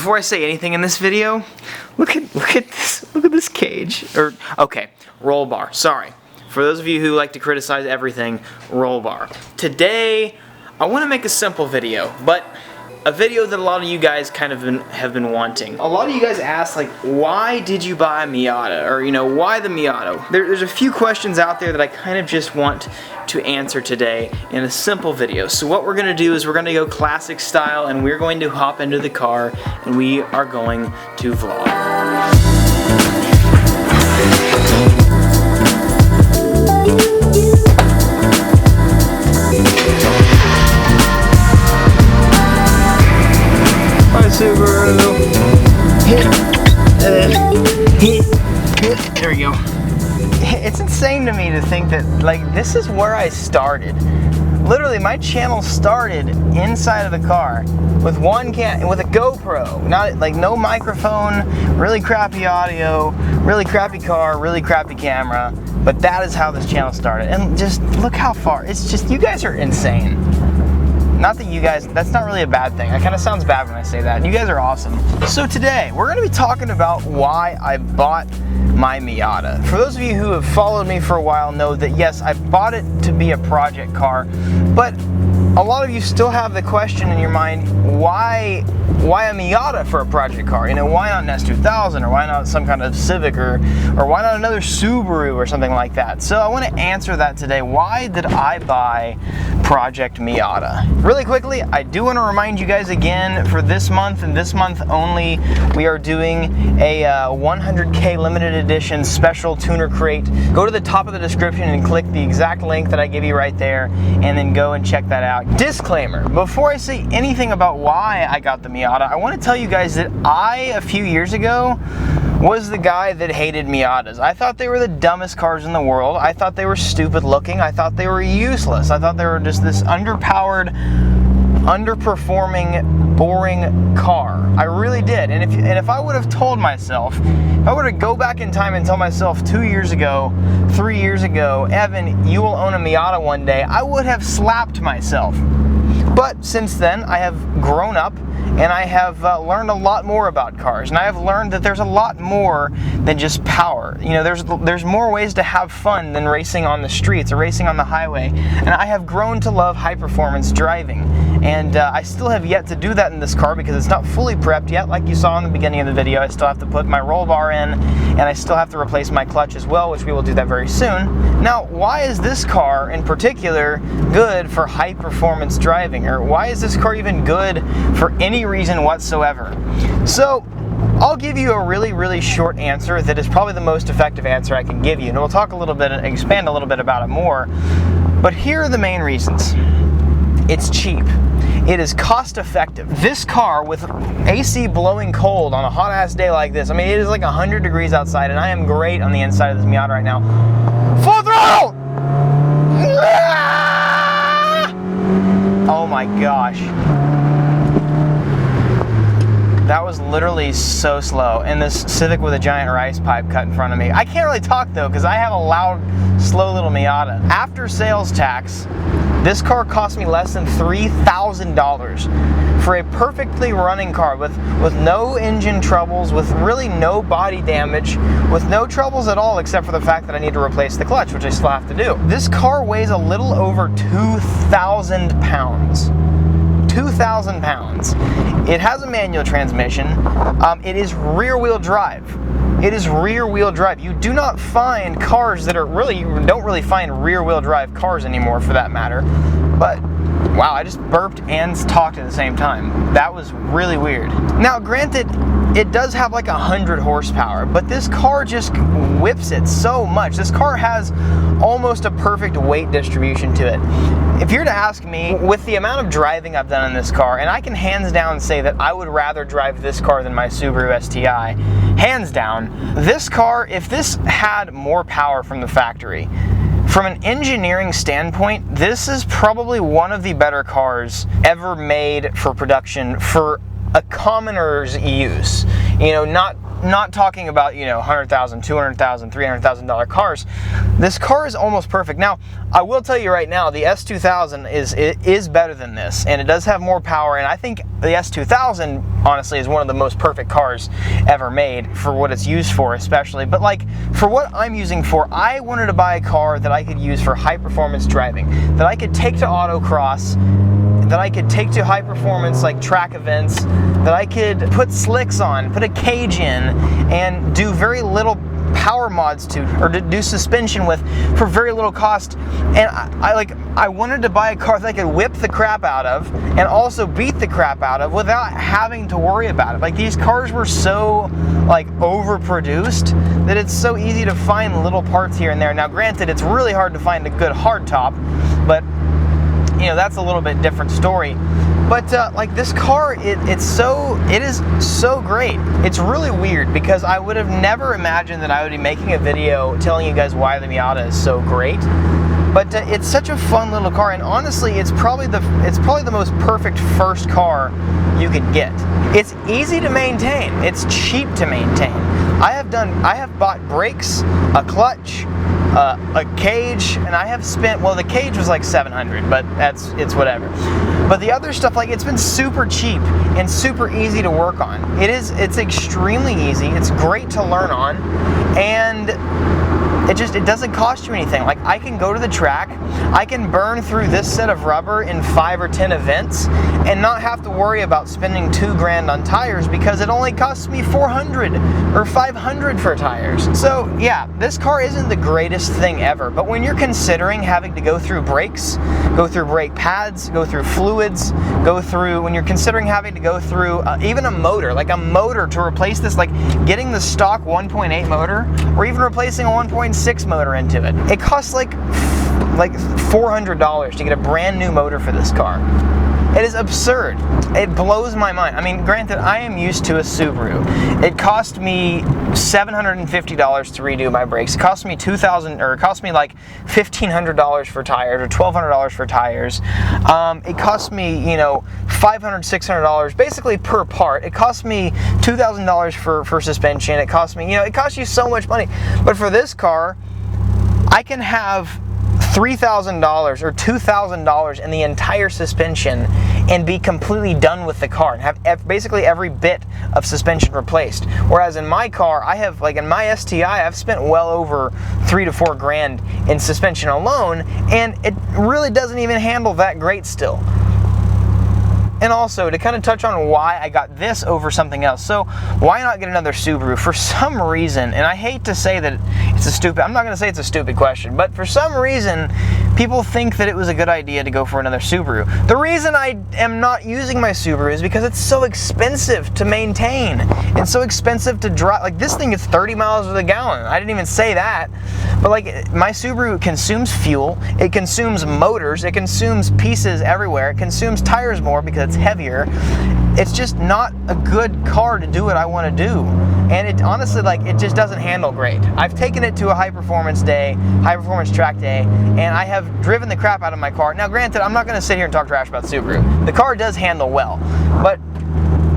before I say anything in this video, look at this cage. Or okay, roll bar. Sorry. For those of you who like to criticize everything, roll bar. Today, I want to make a simple video, but a video that a lot of you guys kind of have been wanting. A lot of you guys asked, like, why did you buy a Miata? Or, you know, why the Miata? There's a few questions out there that I kind of just want to answer today in a simple video. So what we're going to do is we're going to go classic style, and we're going to hop into the car, and we are going to vlog. There we go. It's insane to me to think that, like, this is where I started. Literally, my channel started inside of the car with with a GoPro, no microphone, really crappy audio, really crappy car, really crappy camera. But that is how this channel started. And just look how far. It's just, you guys are insane. Not that you guys, that's not really a bad thing. It kind of sounds bad when I say that. You guys are awesome. So today, we're going to be talking about why I bought my Miata. For those of you who have followed me for a while know that yes, I bought it to be a project car, but a lot of you still have the question in your mind, why a Miata for a project car? You know, why not an S2000, or why not some kind of Civic, or why not another Subaru or something like that? So I want to answer that today. Why did I buy Project Miata? Really quickly, I do want to remind you guys again, for this month and this month only, we are doing a 100K limited edition special tuner crate. Go to the top of the description and click the exact link that I give you right there, and then go and check that out. Disclaimer, before I say anything about why I got the Miata, I want to tell you guys that a few years ago, was the guy that hated Miatas. I thought they were the dumbest cars in the world. I thought they were stupid looking. I thought they were useless. I thought they were just this underpowered, underperforming, boring car. I really did. And if I would have told myself, if I were to go back in time and tell myself 2 years ago, 3 years ago, Evan, you will own a Miata one day, I would have slapped myself. But since then, I have grown up, and I have learned a lot more about cars, and I have learned that there's a lot more than just power. You know, there's more ways to have fun than racing on the streets or racing on the highway, and I have grown to love high-performance driving. And I still have yet to do that in this car because it's not fully prepped yet. Like you saw in the beginning of the video, I still have to put my roll bar in, and I still have to replace my clutch as well, which we will do that very soon. Now, why is this car in particular good for high-performance driving? Or why is this car even good for any reason whatsoever? So, I'll give you a really, really short answer that is probably the most effective answer I can give you. And we'll talk a little bit and expand a little bit about it more. But here are the main reasons. It's cheap. It is cost effective. This car with AC blowing cold on a hot ass day like this, I mean, it is like 100 degrees outside, and I am great on the inside of this Miata right now. Full throttle! Oh my gosh. That was literally so slow. And this Civic with a giant rice pipe cut in front of me. I can't really talk though, because I have a loud, slow little Miata. After sales tax, this car cost me less than $3,000 for a perfectly running car with no engine troubles, with really no body damage, with no troubles at all except for the fact that I need to replace the clutch, which I still have to do. This car weighs a little over 2,000 pounds. 2,000 pounds. It has a manual transmission. It is rear-wheel drive. It is rear-wheel drive. You do not find cars that are you don't really find rear-wheel drive cars anymore, for that matter. But wow, I just burped and talked at the same time. That was really weird. Now, granted, it does have like 100 horsepower, but this car just whips it so much. This car has almost a perfect weight distribution to it. If you're to ask me, with the amount of driving I've done in this car, and I can hands down say that I would rather drive this car than my Subaru STI, hands down, this car, if this had more power from the factory, from an engineering standpoint, this is probably one of the better cars ever made for production for a commoner's use. You know, not not talking about, you know, $100,000, $200,000, $300,000 cars. This car is almost perfect. Now, I will tell you right now, the S2000 is better than this, and it does have more power, and I think the S2000, honestly, is one of the most perfect cars ever made for what it's used for, especially. But like, for what I'm using for, I wanted to buy a car that I could use for high performance driving, that I could take to autocross, that I could take to high performance like track events, that I could put slicks on, put a cage in, and do very little power mods to, or to do suspension with for very little cost. And I wanted to buy a car that I could whip the crap out of and also beat the crap out of without having to worry about it. Like, these cars were so like overproduced that it's so easy to find little parts here and there. Now granted, it's really hard to find a good hardtop, but you know, that's a little bit different story. But like, this car, it is so great. It's really weird because I would have never imagined that I would be making a video telling you guys why the Miata is so great. But it's such a fun little car, and honestly, it's probably the most perfect first car you could get. It's easy to maintain. It's cheap to maintain. I have bought brakes, a clutch, a cage, and I have spent, well, the cage was like $700, but it's whatever. But the other stuff, like, it's been super cheap and super easy to work on. It's extremely easy. It's great to learn on, and it doesn't cost you anything. Like, I can go to the track, I can burn through this set of rubber in 5 or 10 events and not have to worry about spending $2,000 on tires because it only costs me $400 or $500 for tires. So yeah, this car isn't the greatest thing ever, but when you're considering having to go through brakes, go through brake pads, go through fluids, when you're considering having to go through even a motor, like a motor to replace this, like getting the stock 1.8 motor or even replacing a 1.6 motor into it, it costs like $400 to get a brand new motor for this car. It is absurd. It blows my mind. I mean, granted, I am used to a Subaru. It cost me $750 to redo my brakes. It cost me like $1,500 for tires, or $1,200 for tires. It cost me, you know, $500, $600 basically per part. It cost me $2,000 for suspension. It cost me, you know, it costs you so much money. But for this car, I can have $3,000 or $2,000 in the entire suspension and be completely done with the car and have basically every bit of suspension replaced. Whereas in my car, I have, like in my STI, I've spent well over $3,000 to $4,000 in suspension alone, and it really doesn't even handle that great still. And also, to kind of touch on why I got this over something else. So, why not get another Subaru? For some reason, and I hate to say that I'm not going to say it's a stupid question, but for some reason, people think that it was a good idea to go for another Subaru. The reason I am not using my Subaru is because it's so expensive to maintain and so expensive to drive. Like, this thing is 30 miles to the gallon. I didn't even say that. But like, my Subaru consumes fuel, it consumes motors, it consumes pieces everywhere, it consumes tires more because it's heavier. It's just not a good car to do what I want to do. And it honestly, like, it just doesn't handle great. I've taken it to a high performance track day, and I have driven the crap out of my car. Now granted, I'm not going to sit here and talk trash about Subaru. The car does handle well, but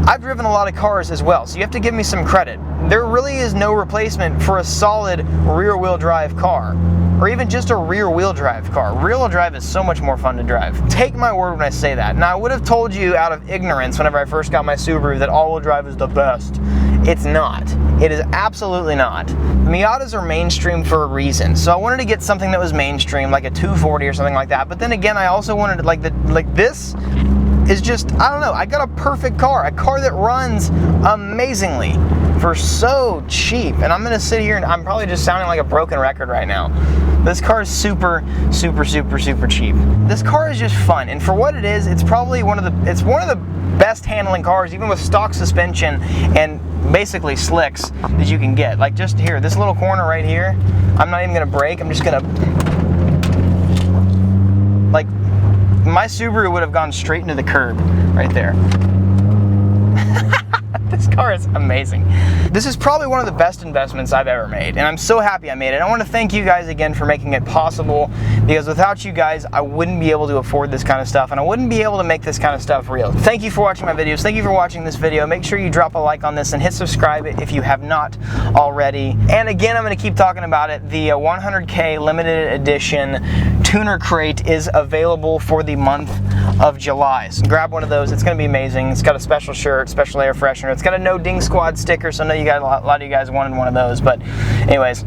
I've driven a lot of cars as well, so you have to give me some credit. There really is no replacement for a solid rear-wheel drive car, or even just a rear-wheel drive car. Rear-wheel drive is so much more fun to drive. Take my word when I say that. Now, I would have told you out of ignorance whenever I first got my Subaru that all-wheel drive is the best. It's not. It is absolutely not. Miatas are mainstream for a reason, so I wanted to get something that was mainstream, like a 240 or something like that. But then again, I also wanted this is just, I don't know, I got a perfect car, a car that runs amazingly for so cheap. And I'm gonna sit here and I'm probably just sounding like a broken record right now. This car is super, super, super, super cheap. This car is just fun, and for what it is, it's probably one of the best handling cars, even with stock suspension and basically slicks that you can get. Like, just here, this little corner right here, I'm not even gonna brake, I'm just gonna, like, my Subaru would have gone straight into the curb right there. This car is amazing. This is probably one of the best investments I've ever made, and I'm so happy I made it. I want to thank you guys again for making it possible, because without you guys, I wouldn't be able to afford this kind of stuff, and I wouldn't be able to make this kind of stuff real. Thank you for watching my videos. Thank you for watching this video. Make sure you drop a like on this and hit subscribe if you have not already. And again, I'm going to keep talking about it. The 100K limited edition tuner crate is available for the month of July. So grab one of those. It's going to be amazing. It's got a special shirt, special air freshener. It's got a No Ding Squad sticker, so I know you guys, a lot of you guys wanted one of those. But anyways,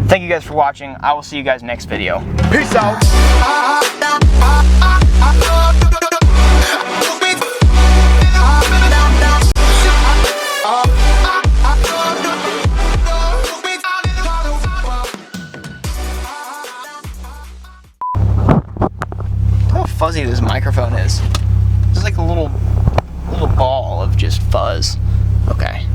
thank you guys for watching. I will see you guys next video. Peace out. How fuzzy this microphone is. It's like a little ball of just fuzz. Okay.